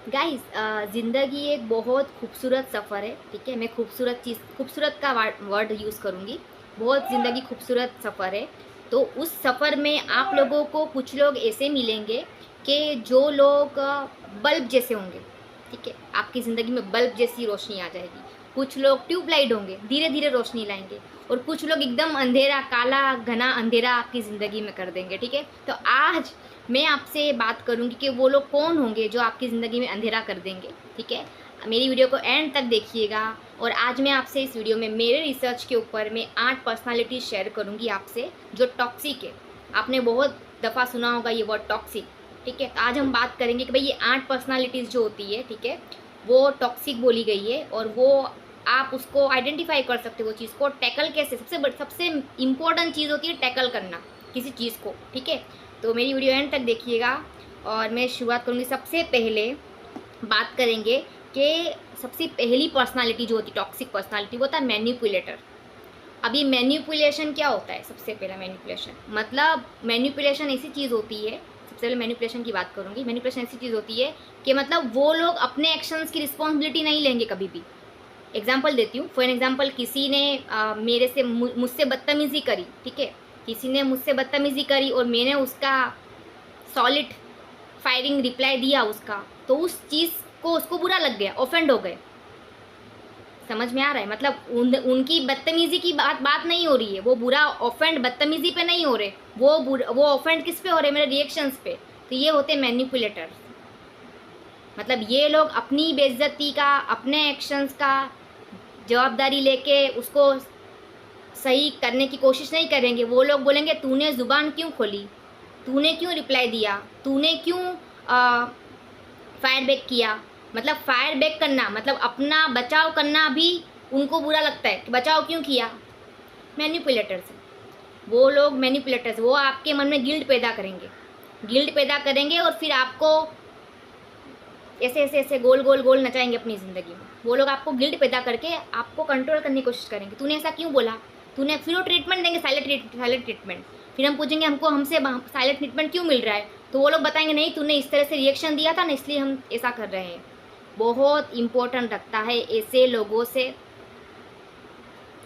Guys, ज़िंदगी एक बहुत खूबसूरत सफ़र है। ठीक है, मैं खूबसूरत का वर्ड यूज़ करूँगी। बहुत ज़िंदगी खूबसूरत सफ़र है। तो उस सफ़र में आप लोगों को कुछ लोग ऐसे मिलेंगे कि जो लोग बल्ब जैसे होंगे। ठीक है, आपकी ज़िंदगी में बल्ब जैसी रोशनी आ जाएगी। कुछ लोग ट्यूबलाइट होंगे, धीरे धीरे रोशनी लाएंगे। और कुछ लोग एकदम अंधेरा, काला घना अंधेरा आपकी ज़िंदगी में कर देंगे। ठीक है, तो आज मैं आपसे बात करूंगी कि वो लोग कौन होंगे जो आपकी ज़िंदगी में अंधेरा कर देंगे। ठीक है, मेरी वीडियो को एंड तक देखिएगा। और आज मैं आपसे इस वीडियो में मेरे रिसर्च के ऊपर मैं 8 पर्सनालिटी शेयर करूंगी आपसे जो टॉक्सिक है। आपने बहुत दफ़ा सुना होगा ये वर्ड टॉक्सिक। ठीक है, तो आज हम बात करेंगे कि भाई ये 8 पर्सनालिटीज़ जो होती है, ठीक है, वो टॉक्सिक बोली गई है। और वो आप उसको आइडेंटिफाई कर सकते हो, वो चीज़ को टैकल कैसे। सबसे इम्पोर्टेंट चीज़ होती है टैकल करना किसी चीज़ को। ठीक है, तो मेरी वीडियो एंड तक देखिएगा। और मैं शुरुआत करूँगी। सबसे पहले बात करेंगे कि सबसे पहली पर्सनालिटी जो होती है टॉक्सिक पर्सनालिटी, वो होता है मैनिपुलेटर। अब ये मैनिपुलेशन क्या होता है? सबसे पहला मैनिपुलेशन मतलब मैनिपुलेशन ऐसी चीज़ होती है। सबसे पहले मैनिपुलेशन की बात करूँगी। मैनिपुलेशन ऐसी चीज़ होती है कि मतलब वो लोग अपने एक्शंस की रिस्पॉन्सिबिलिटी नहीं लेंगे कभी भी। एग्जाम्पल देती हूँ। फॉर एग्जाम्पल, किसी ने मेरे से मुझसे बदतमीज़ी करी। ठीक है, किसी ने मुझसे बदतमीज़ी करी और मैंने उसका सॉलिड फायरिंग रिप्लाई दिया उसका, तो उस चीज़ को उसको बुरा लग गया, ऑफेंड हो गए। समझ में आ रहा है? मतलब उनकी बदतमीज़ी की बात नहीं हो रही है। वो बुरा ऑफेंड बदतमीज़ी पे नहीं हो रहे, वो ऑफेंड किस पे हो रहे? मेरे रिएक्शंस पे। तो ये होते मैनिपुलेटर्स। मतलब ये लोग अपनी बेइज्जती का, अपने एक्शंस का जवाबदारी लेके उसको सही करने की कोशिश नहीं करेंगे। वो लोग बोलेंगे तूने ज़ुबान क्यों खोली, तूने क्यों रिप्लाई दिया, तूने क्यों फायर बैक किया। मतलब फायर बैक करना मतलब अपना बचाव करना भी उनको बुरा लगता है कि बचाव क्यों किया। मैनिपुलेटर्स, वो लोग मैनिपुलेटर्स, वो आपके मन में गिल्ट पैदा करेंगे और फिर आपको ऐसे ऐसे ऐसे गोल गोल गोल नचाएंगे अपनी ज़िंदगी में। वो लोग आपको गिल्ट पैदा करके आपको कंट्रोल करने की कोशिश करेंगे। तूने ऐसा क्यों बोला, तूने, फिर वो ट्रीटमेंट देंगे, साइलेंट ट्रीटमेंट। फिर हम पूछेंगे हमसे साइलेंट ट्रीटमेंट क्यों मिल रहा है, तो वो लोग बताएंगे नहीं, तूने इस तरह से रिएक्शन दिया था ना, इसलिए हम ऐसा कर रहे हैं। बहुत इंपॉर्टेंट रखता है ऐसे लोगों से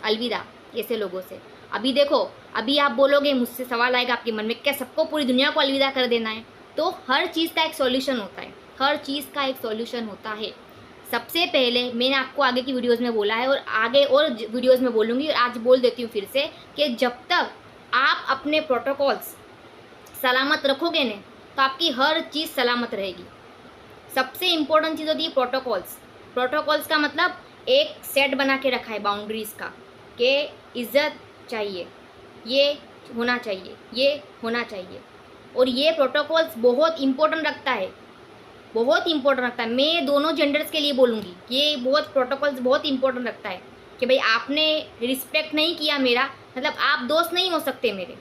अलविदा, ऐसे लोगों से। अभी देखो, अभी आप बोलोगे, मुझसे सवाल आएगा आपके मन में, क्या सबको पूरी दुनिया को अलविदा कर देना है? तो हर चीज़ का एक सॉल्यूशन होता है, हर चीज़ का एक सॉल्यूशन होता है। सबसे पहले मैंने आपको आगे की वीडियोस में बोला है और आगे और वीडियोस में बोलूँगी, और आज बोल देती हूँ फिर से कि जब तक आप अपने प्रोटोकॉल्स सलामत रखोगे ना, तो आपकी हर चीज़ सलामत रहेगी। सबसे इम्पोर्टेंट चीज़ होती है प्रोटोकॉल्स। प्रोटोकॉल्स का मतलब एक सेट बना के रखा है बाउंड्रीज़ का, कि इज़्ज़त चाहिए, ये होना चाहिए, ये होना चाहिए। और ये प्रोटोकॉल्स बहुत इम्पोर्टेंट रखता है, बहुत इंपॉर्टेंट रखता है। मैं दोनों जेंडर्स के लिए बोलूँगी, ये बहुत प्रोटोकॉल्स बहुत इंपॉर्टेंट रखता है कि भाई आपने रिस्पेक्ट नहीं किया मेरा, मतलब आप दोस्त नहीं हो सकते मेरे।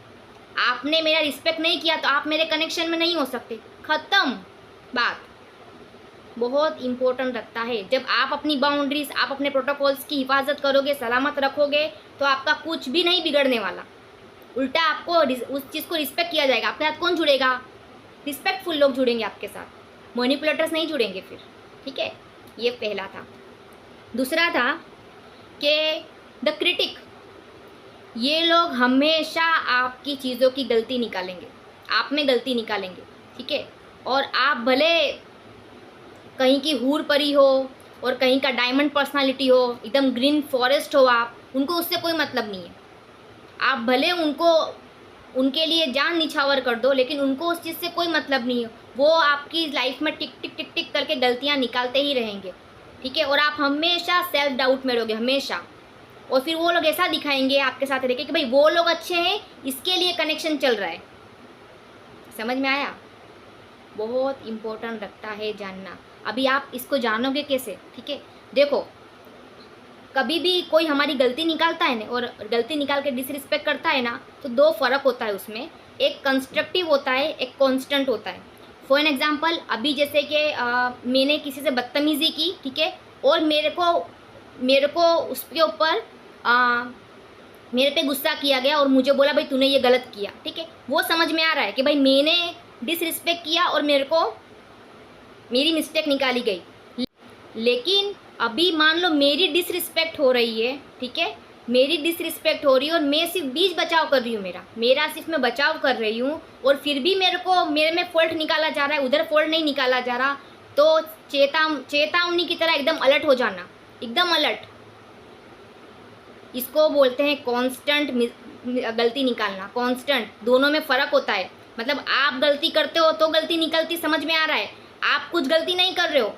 आपने मेरा रिस्पेक्ट नहीं किया तो आप मेरे कनेक्शन में नहीं हो सकते, ख़त्म बात। बहुत इम्पोर्टेंट रखता है। जब आप अपनी बाउंड्रीज, आप अपने प्रोटोकॉल्स की हिफाजत करोगे, सलामत रखोगे, तो आपका कुछ भी नहीं बिगड़ने वाला। उल्टा आपको उस चीज़ को रिस्पेक्ट किया जाएगा। आपके साथ कौन जुड़ेगा? रिस्पेक्टफुल लोग जुड़ेंगे आपके साथ, मैनिपुलेटर्स नहीं जुड़ेंगे फिर। ठीक है, ये पहला था। दूसरा था कि द क्रिटिक। ये लोग हमेशा आपकी चीज़ों की गलती निकालेंगे, आप में गलती निकालेंगे। ठीक है, और आप भले कहीं की हूर परी हो और कहीं का डायमंड पर्सनालिटी हो, एकदम ग्रीन फॉरेस्ट हो, आप उनको उससे कोई मतलब नहीं है। आप भले उनको, उनके लिए जान निछावर कर दो, लेकिन उनको उस चीज़ से कोई मतलब नहीं है। वो आपकी लाइफ में टिक टिक टिक टिक करके गलतियाँ निकालते ही रहेंगे। ठीक है, और आप हमेशा सेल्फ डाउट में रहोगे, हमेशा। और फिर वो लोग ऐसा दिखाएंगे आपके साथ रह के कि भाई वो लोग अच्छे हैं, इसके लिए कनेक्शन चल रहा है। समझ में आया? बहुत इम्पोर्टेंट रखता है जानना। अभी आप इसको जानोगे कैसे? ठीक है, देखो, कभी भी कोई हमारी गलती निकालता है ना, और गलती निकाल के डिसरिस्पेक्ट करता है ना, तो दो फ़र्क होता है उसमें। एक कंस्ट्रक्टिव होता है, एक कांस्टेंट होता है। फॉर एन एग्जांपल, अभी जैसे कि मैंने किसी से बदतमीज़ी की, ठीक है, और मेरे को उसके ऊपर मेरे पे गुस्सा किया गया और मुझे बोला भाई तूने ये गलत किया। ठीक है, वो समझ में आ रहा है कि भाई मैंने डिसरिस्पेक्ट किया और मेरे को मेरी मिस्टेक निकाली गई। लेकिन अभी मान लो मेरी डिसरिस्पेक्ट हो रही है, ठीक है, मेरी डिसरिस्पेक्ट हो रही है और मैं सिर्फ बीच बचाव कर रही हूँ, मेरा सिर्फ मैं बचाव कर रही हूँ और फिर भी मेरे में फॉल्ट निकाला जा रहा है, उधर फॉल्ट नहीं निकाला जा रहा। तो चेतावनी की तरह एकदम अलर्ट हो जाना, एकदम अलर्ट। इसको बोलते हैं कांस्टेंट गलती निकालना। कांस्टेंट, दोनों में फ़र्क होता है। मतलब आप गलती करते हो तो गलती निकलती, समझ में आ रहा है। आप कुछ गलती नहीं कर रहे हो,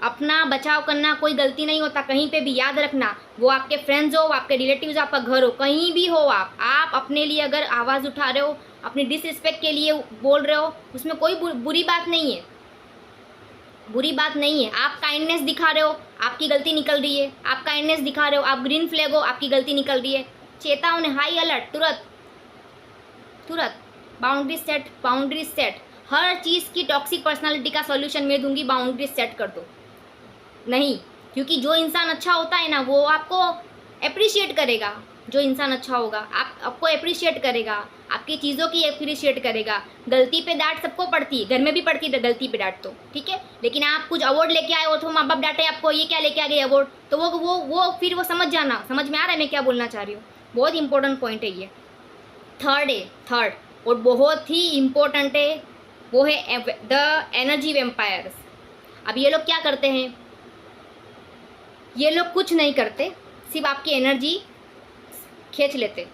अपना बचाव करना कोई गलती नहीं होता कहीं पे भी, याद रखना। वो आपके फ्रेंड्स हो, आपके रिलेटिव्स, आपका घर हो, कहीं भी हो, आप अपने लिए अगर आवाज़ उठा रहे हो, अपनी डिसरिस्पेक्ट के लिए बोल रहे हो, उसमें कोई बुरी बात नहीं है, बुरी बात नहीं है। आप काइंडनेस दिखा रहे हो, आपकी गलती निकल रही है। आप काइंडनेस दिखा रहे हो, आप ग्रीन फ्लैग हो, आपकी गलती निकल रही है। चेतावनी, हाई अलर्ट, तुरंत तुरंत। Boundary set. हर चीज़ की टॉक्सिक पर्सनालिटी का सॉल्यूशन मैं दूंगी, बाउंड्री सेट कर दो। नहीं, क्योंकि जो इंसान अच्छा होता है ना, वो आपको अप्रिशिएट करेगा। जो इंसान अच्छा होगा आपको अप्रिशिएट करेगा, आपकी चीज़ों की अप्रिशिएट करेगा। गलती पे डांट सबको पड़ती है, घर में भी पड़ती है गलती पे डांट, तो ठीक है। लेकिन आप कुछ अवार्ड लेके आए हो तो माँ बाप डांटे आपको, ये क्या लेके आ गए अवार्ड, तो वो फिर वो समझ जाना। समझ में आ रहा है मैं क्या बोलना चाह रही हूँ? बहुत इंपॉर्टेंट पॉइंट है ये। थर्ड और बहुत ही इम्पोर्टेंट है, वो है द एनर्जी वेम्पायर्स। अब ये लोग क्या करते हैं? ये लोग कुछ नहीं करते, सिर्फ आपकी एनर्जी खींच लेते,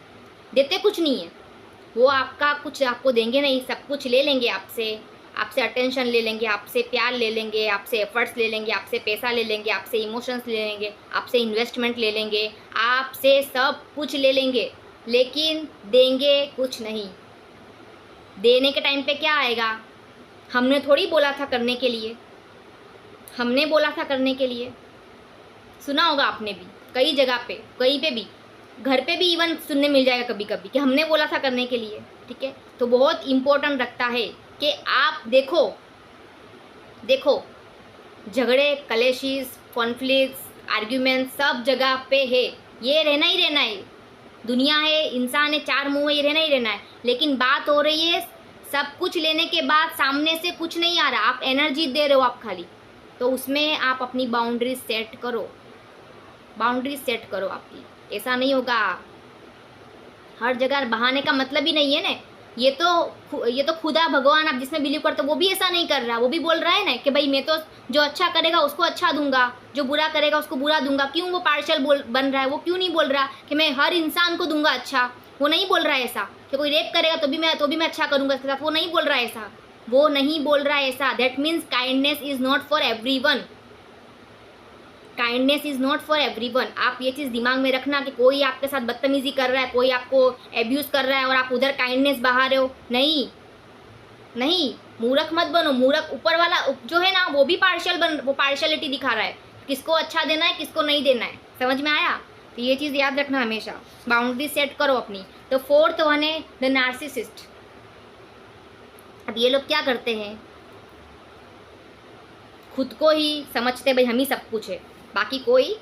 देते कुछ नहीं है। वो आपका कुछ आपको देंगे नहीं, सब कुछ ले लेंगे आपसे अटेंशन ले लेंगे, आपसे प्यार ले लेंगे, आपसे एफर्ट्स ले लेंगे, आपसे पैसा ले लेंगे, आपसे इमोशंस ले लेंगे, आपसे इन्वेस्टमेंट ले लेंगे, आपसे सब कुछ ले लेंगे, लेकिन देंगे कुछ नहीं। देने के टाइम पे क्या आएगा? हमने थोड़ी बोला था करने के लिए, हमने बोला था करने के लिए। सुना होगा आपने भी कई जगह पे, कहीं पे भी, घर पे भी इवन सुनने मिल जाएगा कभी कभी कि हमने बोला था करने के लिए, ठीक है। तो बहुत इम्पोर्टेंट रखता है कि आप देखो झगड़े, कलेशिस, कॉन्फ्लिक्ट्स, आर्ग्यूमेंट सब जगह पे है। ये रहना ही रहना है, दुनिया है, इंसान है, चार मुँह है, ये रहना ही रहना है। लेकिन बात हो रही है सब कुछ लेने के बाद सामने से कुछ नहीं आ रहा, आप एनर्जी दे रहे हो आप खाली, तो उसमें आप अपनी बाउंड्री सेट करो, बाउंड्री सेट करो आपकी। ऐसा नहीं होगा, हर जगह बहाने का मतलब ही नहीं है ना। ये तो खुदा भगवान आप जिसमें बिलीव करते हो वो भी ऐसा नहीं कर रहा, वो भी बोल रहा है ना कि भाई मैं तो जो अच्छा करेगा उसको अच्छा दूंगा, जो बुरा करेगा उसको बुरा दूंगा। क्यों वो पार्शियल बन रहा है? वो क्यों नहीं बोल रहा कि मैं हर इंसान को दूंगा अच्छा? वो नहीं बोल रहा है ऐसा कि कोई रेप करेगा तो भी मैं अच्छा करूंगा इसके साथ। वो नहीं बोल रहा है ऐसा, वो नहीं बोल रहा है ऐसा। That means kindness is not for everyone, kindness is not for everyone. आप ये चीज़ दिमाग में रखना कि कोई आपके साथ बदतमीजी कर रहा है, कोई आपको एब्यूज़ कर रहा है और आप उधर काइंडनेस बहा रहे हो। नहीं, मूर्ख मत बनो। मूर्ख ऊपर वाला जो है ना वो भी वो पार्शियलिटी दिखा रहा है, किसको अच्छा देना है किसको नहीं देना है। समझ में आया? तो ये चीज़ याद रखना हमेशा, बाउंड्री सेट करो अपनी। तो फोर्थ वन है द नार्सिसिस्ट। अब ये लोग क्या करते हैं? खुद को ही समझते भाई हम ही सब कुछ है, बाकी कोई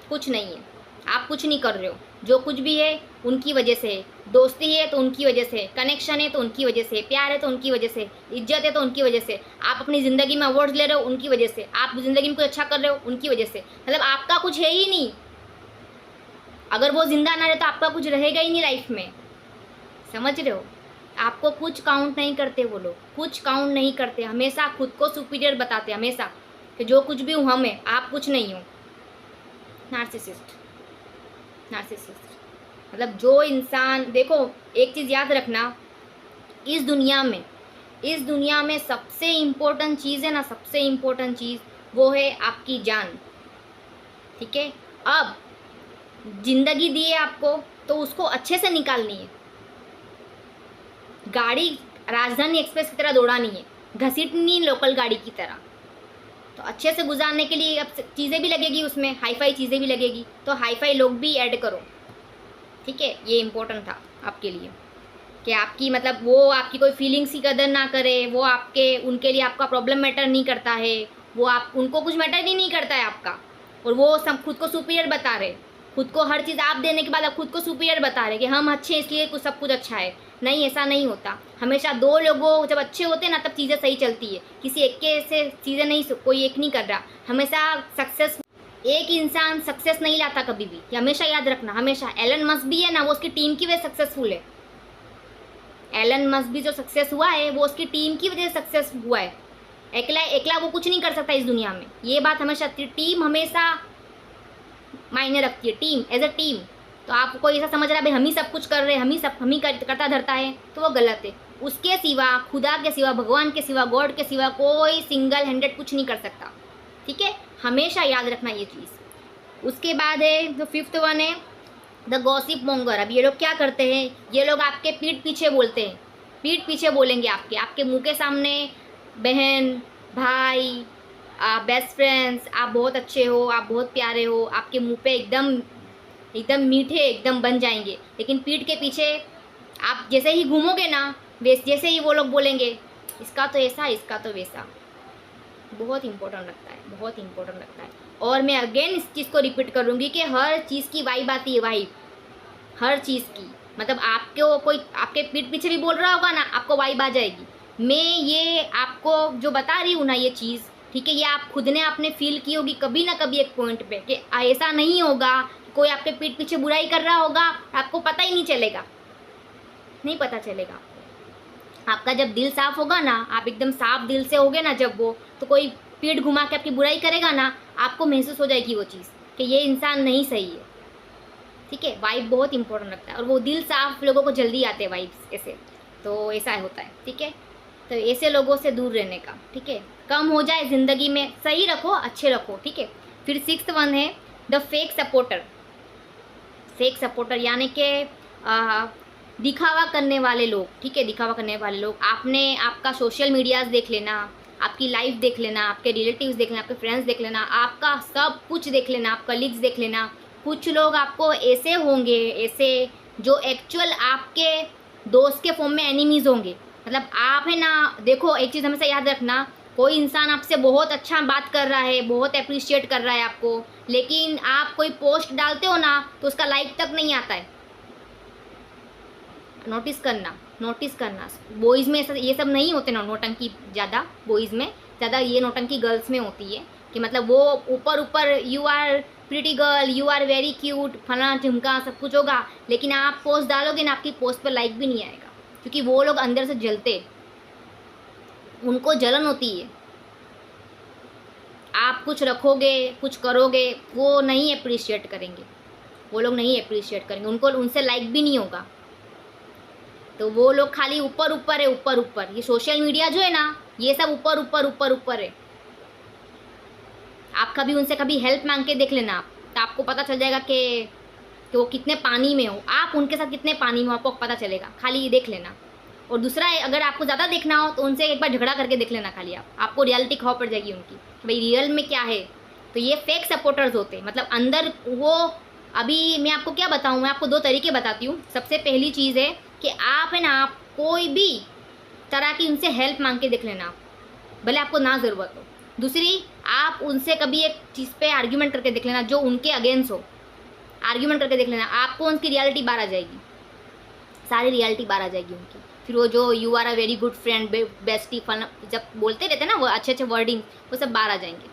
कुछ नहीं है, आप कुछ नहीं कर रहे हो। जो कुछ भी है उनकी वजह से है, दोस्ती है तो उनकी वजह से, कनेक्शन है तो उनकी वजह से, प्यार है तो उनकी वजह से, इज्जत है तो उनकी वजह से, आप अपनी ज़िंदगी में अवार्ड्स ले रहे हो उनकी वजह से, आप ज़िंदगी में कुछ अच्छा कर रहे हो उनकी वजह से। मतलब आपका कुछ है ही नहीं। अगर वो जिंदा ना रहे तो आपका कुछ रहेगा ही नहीं लाइफ में। समझ रहे हो? आपको कुछ काउंट नहीं करते वो लोग, कुछ काउंट नहीं करते। हमेशा खुद को सुपीरियर बताते, हमेशा कि जो कुछ भी हूँ हम है, आप कुछ नहीं हो। नार्सिसिस्ट मतलब जो इंसान, देखो एक चीज़ याद रखना, इस दुनिया में सबसे इम्पोर्टेंट चीज़ है ना, सबसे इम्पोर्टेंट चीज़ वो है आपकी जान, ठीक है। अब जिंदगी दी है आपको तो उसको अच्छे से निकालनी है। गाड़ी राजधानी एक्सप्रेस की तरह दौड़ानी है, घसीटनी लोकल गाड़ी की तरह। तो अच्छे से गुजारने के लिए अब चीज़ें भी लगेगी, उसमें हाईफाई चीज़ें भी लगेगी, तो हाईफाई लोग भी ऐड करो, ठीक है। ये इम्पोर्टेंट था आपके लिए कि आपकी मतलब वो आपकी कोई फीलिंग्स की कदर ना करे, वो उनके लिए आपका प्रॉब्लम मैटर नहीं करता है, वो उनको कुछ मैटर ही नहीं करता है आपका, और वो सब खुद को सुपीरियर बता रहे, खुद को हर चीज़ आप देने के बाद आप खुद को सुपीरियर बता रहे कि हम अच्छे हैं इसलिए सब कुछ अच्छा है। नहीं, ऐसा नहीं होता। हमेशा दो लोगों जब अच्छे होते हैं ना, तब चीज़ें सही चलती है। किसी एक के से चीज़ें नहीं, कोई एक नहीं कर रहा। हमेशा सक्सेस, एक इंसान सक्सेस नहीं लाता कभी भी, ये हमेशा याद रखना। हमेशा एलन मस्क भी है ना, वो उसकी टीम की वजह सक्सेसफुल है। एलन मस्क भी जो सक्सेस हुआ है वो उसकी टीम की वजह से सक्सेस हुआ है। एकला एकला वो कुछ नहीं कर सकता इस दुनिया में। ये बात हमेशा, टीम हमेशा मायने रखती है, टीम एज अ टीम। तो आप कोई ऐसा समझ रहा है भाई हम ही सब कुछ कर रहे हैं, हम ही करता धरता है, तो वो गलत है। उसके सिवा, खुदा के सिवा, भगवान के सिवा, गॉड के सिवा कोई सिंगल हैंडेड कुछ नहीं कर सकता। ठीक है, हमेशा याद रखना ये चीज़। उसके बाद है जो फिफ्थ वन है द गॉसिप मोंगर। अब ये लोग क्या करते हैं, ये लोग आपके पीठ पीछे बोलते हैं, पीठ पीछे बोलेंगे आपके मुंह के सामने। बहन, भाई, आप बेस्ट फ्रेंड्स, आप बहुत अच्छे हो, आप बहुत प्यारे हो, आपके मुंह पे एकदम मीठे एकदम बन जाएंगे, लेकिन पीठ के पीछे आप जैसे ही घूमोगे ना, जैसे ही वो लोग बोलेंगे इसका तो ऐसा, इसका तो वैसा। बहुत इंपॉर्टेंट लगता है, बहुत इंपॉर्टेंट लगता है। और मैं अगेन इस चीज़ को रिपीट करूँगी कि हर चीज़ की वाइब आती है, वाइब हर चीज़ की। मतलब आपको कोई आपके पीठ पीछे भी बोल रहा होगा ना, आपको वाइब आ जाएगी। मैं ये आपको जो बता रही हूँ ना ये चीज़, ठीक है, ये आप खुद ने आपने फील की होगी कभी ना कभी एक पॉइंट पे कि ऐसा नहीं होगा, कोई आपके पीठ पीछे बुराई कर रहा होगा, आपको पता ही नहीं चलेगा, नहीं पता चलेगा। आपका जब दिल साफ होगा ना, आप एकदम साफ दिल से होगे ना जब वो, तो कोई पीठ घुमा के आपकी बुराई करेगा ना, आपको महसूस हो जाएगी वो चीज़ कि ये इंसान नहीं सही है। ठीक है, वाइब बहुत इंपॉर्टेंट लगता है, और वो दिल साफ लोगों को जल्दी आते हैं वाइब्स ऐसे, तो ऐसा होता है। ठीक है, तो ऐसे लोगों से दूर रहने का, ठीक है, कम हो जाए ज़िंदगी में, सही रखो, अच्छे रखो। ठीक है, फिर सिक्स्थ वन है the fake supporter. Fake supporter यानी कि दिखावा करने वाले लोग। ठीक है, दिखावा करने वाले लोग, आपने आपका सोशल मीडियाज़ देख लेना, आपकी लाइफ देख लेना, आपके रिलेटिव्स देख लेना, आपके फ्रेंड्स देख लेना, आपका सब कुछ देख लेना, आप कलीग्स देख लेना। कुछ लोग आपको ऐसे होंगे, ऐसे जो एक्चुअल आपके दोस्त के फॉर्म में एनिमीज़ होंगे। मतलब आप है ना, देखो एक चीज़ हमेशा याद रखना, कोई इंसान आपसे बहुत अच्छा बात कर रहा है, बहुत अप्रिशिएट कर रहा है आपको, लेकिन आप कोई पोस्ट डालते हो ना तो उसका लाइक तक नहीं आता है। नोटिस करना बॉयज़ में ये सब नहीं होते ना, नौटंकी ज़्यादा बॉयज़ में, ज़्यादा ये नौटंकी गर्ल्स में होती है कि मतलब वो ऊपर you are pretty girl, you are very cute, फला झुमका सब कुछ होगा, लेकिन आप पोस्ट डालोगे ना, आपकी पोस्ट पर लाइक भी नहीं आएगा, क्योंकि वो लोग अंदर से जलते, उनको जलन होती है। आप कुछ रखोगे, कुछ करोगे, वो नहीं अप्रिशिएट करेंगे, वो लोग नहीं अप्रिशिएट करेंगे, उनको उनसे लाइक भी नहीं होगा। तो वो लोग खाली ऊपर है, ऊपर। ये सोशल मीडिया जो है ना, ये सब ऊपर है। आप कभी उनसे कभी हेल्प मांग के देख लेना, तो आपको पता चल जाएगा कि वो कितने पानी में हो, आप उनके साथ कितने पानी में हो, आपको पता चलेगा, खाली ये देख लेना। और दूसरा है, अगर आपको ज़्यादा देखना हो तो उनसे एक बार झगड़ा करके देख लेना, खाली आपको रियलिटी खबर पड़ जाएगी उनकी कि भाई रियल में क्या है। तो ये फेक सपोर्टर्स होते हैं, मतलब अंदर वो, अभी मैं आपको क्या बताऊँ, मैं आपको 2 तरीके बताती हूँ। सबसे पहली चीज़ है कि आप है ना, आप कोई भी तरह की उनसे हेल्प मांग के देख लेना, भले आपको ना ज़रूरत हो। दूसरी, आप उनसे कभी एक चीज़ पे आर्ग्यूमेंट करके देख लेना जो उनके अगेंस्ट हो, आर्ग्यूमेंट करके देख लेना, आपको उनकी रियलिटी बाहर आ जाएगी, सारी रियलिटी बाहर आ जाएगी उनकी। फिर वो जो you are a very good friend, bestie, fun जब बोलते रहते हैं ना वो अच्छे वर्डिंग, वो सब बाहर आ जाएंगे।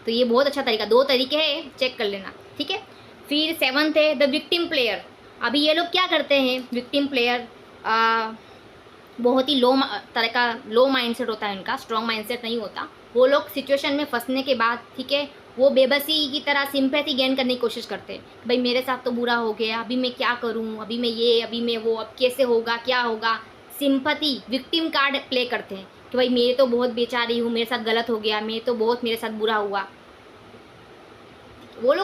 तो ये बहुत अच्छा तरीका, 2 तरीके हैं, चेक कर लेना। ठीक है, फिर 7th है द विक्टिम प्लेयर। अभी ये लोग क्या करते हैं, विक्टिम प्लेयर बहुत ही लो माइंडसेट होता है इनका, स्ट्रॉन्ग माइंडसेट नहीं होता। वो लोग सिचुएशन में फंसने के बाद, ठीक है, वो बेबसी की तरह सिंपैथी गेन करने की कोशिश करते हैं। भाई मेरे साथ तो बुरा हो गया, अभी मैं क्या करूं, अभी मैं ये, अभी मैं वो, अब कैसे होगा, क्या होगा। सिंपैथी विक्टिम कार्ड प्ले करते हैं कि भाई मैं तो बहुत बेचारी हूँ, मेरे साथ गलत हो गया, मैं तो बहुत, मेरे साथ बुरा हुआ। वो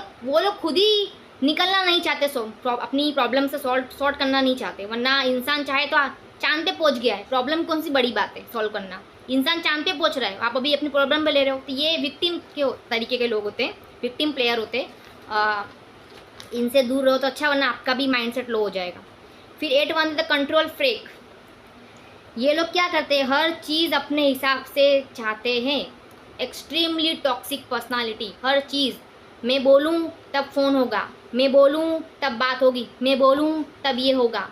लोग खुद ही निकलना नहीं चाहते, अपनी प्रॉब्लम से सॉर्ट करना नहीं चाहते। वरना इंसान चाहे तो चांद पे पहुंच गया है, प्रॉब्लम कौन सी बड़ी बात है सॉल्व करना, इंसान चांद पे पहुंच रहा है, आप अभी अपनी प्रॉब्लम पे ले रहे हो। तो ये विक्टिम के तरीके के लोग होते हैं, विक्टिम प्लेयर होते हैं। इनसे दूर रहो तो अच्छा, वरना आपका भी माइंडसेट लो हो जाएगा। फिर 8 वन द कंट्रोल फ्रीक। ये लोग क्या करते हैं, हर चीज़ अपने हिसाब से चाहते हैं, एक्सट्रीमली टॉक्सिक पर्सनालिटी। हर चीज़, मैं बोलूँ तब फ़ोन होगा, मैं बोलूँ तब बात होगी, मैं बोलूँ तब ये होगा।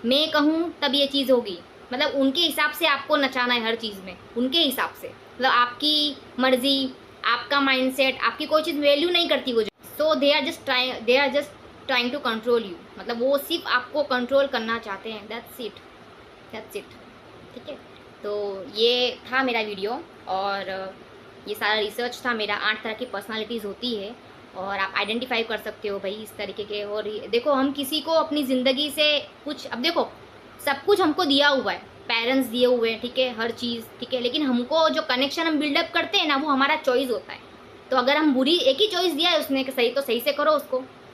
मैं कहूँ तब ये चीज़ होगी, मतलब उनके हिसाब से आपको नचाना है हर चीज़ में, उनके हिसाब से, मतलब आपकी मर्जी, आपका माइंडसेट, आपकी कोई चीज़ वैल्यू नहीं करती वो। So they are just trying to control you, मतलब वो सिर्फ आपको कंट्रोल करना चाहते हैं, दैट्स इट। ठीक है, तो ये था मेरा वीडियो, और ये सारा रिसर्च था मेरा। 8 तरह की पर्सनालिटीज़ होती है और आप आइडेंटिफाई कर सकते हो भाई इस तरीके के। और देखो, हम किसी को अपनी ज़िंदगी से कुछ, अब देखो सब कुछ हमको दिया हुआ है, पेरेंट्स दिए हुए हैं, ठीक है, हर चीज़ ठीक है, लेकिन हमको जो कनेक्शन हम बिल्डअप करते हैं ना, वो हमारा चॉइस होता है। तो अगर हम बुरी, एक ही चॉइस दिया है उसने कि सही, तो सही से करो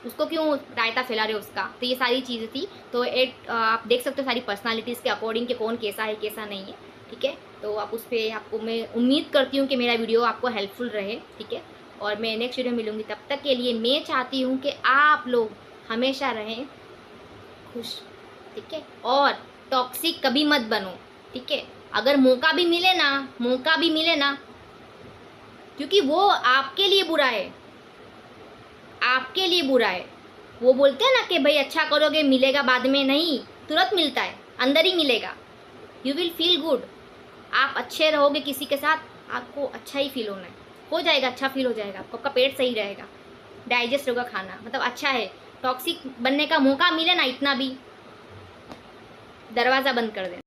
उसको क्यों रायता फैला रहे हो उसका। तो ये सारी चीज़ें थी। तो एक आप देख सकते हो सारी पर्सनालिटीज़ के अकॉर्डिंग कि कौन कैसा है कैसा नहीं है, ठीक है। तो आप उस पर, आपको मैं उम्मीद करती हूँ कि मेरा वीडियो आपको हेल्पफुल रहे, ठीक है। और मैं नेक्स्ट वीडियो मिलूंगी, तब तक के लिए मैं चाहती हूँ कि आप लोग हमेशा रहें खुश, ठीक है, और टॉक्सिक कभी मत बनो, ठीक है। अगर मौका भी मिले ना, क्योंकि वो आपके लिए बुरा है, आपके लिए बुरा है। वो बोलते हैं ना कि भाई अच्छा करोगे मिलेगा बाद में, नहीं, तुरंत मिलता है, अंदर ही मिलेगा। You will feel good. आप अच्छे रहोगे किसी के साथ, आपको अच्छा ही फील होना है, हो जाएगा, अच्छा फील हो जाएगा आपको, आपका पेट सही रहेगा, डाइजेस्ट होगा खाना, मतलब अच्छा है। टॉक्सिक बनने का मौका मिले ना इतना भी, दरवाज़ा बंद कर देना।